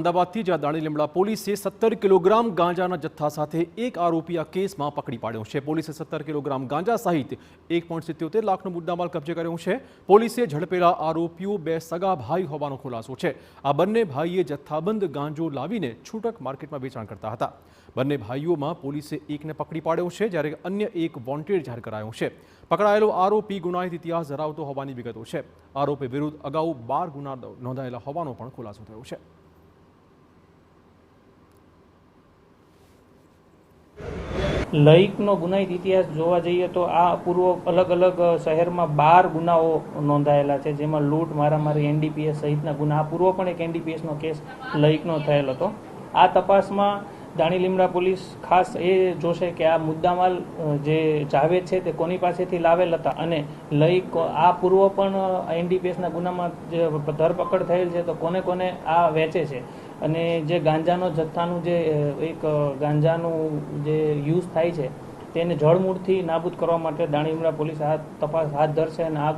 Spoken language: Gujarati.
અમદાવાદથી જ્યાં દાણી લીમડા પોલીસે 17 કિલોગ્રામ ગાંજાના જથ્થા સાથે એક આરોપી આ કેસમાં પકડી પાડ્યો છે। પોલીસે 17 કિલોગ્રામ ગાંજા સહિત 1.77 લાખનો મુદ્દામાલ કબજે કર્યો છે। પોલીસે ઝડપેલા આરોપીઓ બે સગા ભાઈ હોવાનો ખુલાસો છે। આ બંને ભાઈએ જથ્થાબંધ ગાંજો લાવીને છૂટક માર્કેટમાં વેચાણ કરતા હતા। બંને ભાઈઓમાં પોલીસે એકને પકડી પાડ્યો છે, જ્યારે અન્ય એક વોન્ટેડ જાહેર કરાયો છે। પકડાયેલો આરોપી ગુનાહિત ઇતિહાસ ધરાવતો હોવાની વિગતો છે। આરોપી વિરુદ્ધ અગાઉ 12 ગુના નોંધાયેલા હોવાનો પણ ખુલાસો થયો છે। લઈકનો ગુનાહિત ઇતિહાસ જોવા જઈએ તો આ પૂર્વ અલગ અલગ શહેરમાં 12 ગુનાઓ નોંધાયેલા છે, જેમાં લૂંટ, મારામારી, એનડીપીએસ સહિતના ગુના। આ પૂર્વ પણ એક એનડીપીએસનો કેસ લઈકનો થયેલ હતો। આ તપાસમાં દાણી લીમડા પોલીસ ખાસ એ જોશે કે આ મુદ્દામાલ જે જાવેદ છે તે કોની પાસેથી લાવેલ હતા, અને લઈક આ પૂર્વ પણ એનડીપીએસના ગુનામાં જે ધરપકડ થયેલ છે તો કોને કોને આ વેચે છે, અને જે ગાંજાનો જથ્થાનું જે એક ગાંજાનું જે યુઝ થાય છે તેને જળમૂળથી નાબૂદ કરવા માટે દાણી લીમડા પોલીસ આ તપાસ હાથ ધરશે અને આ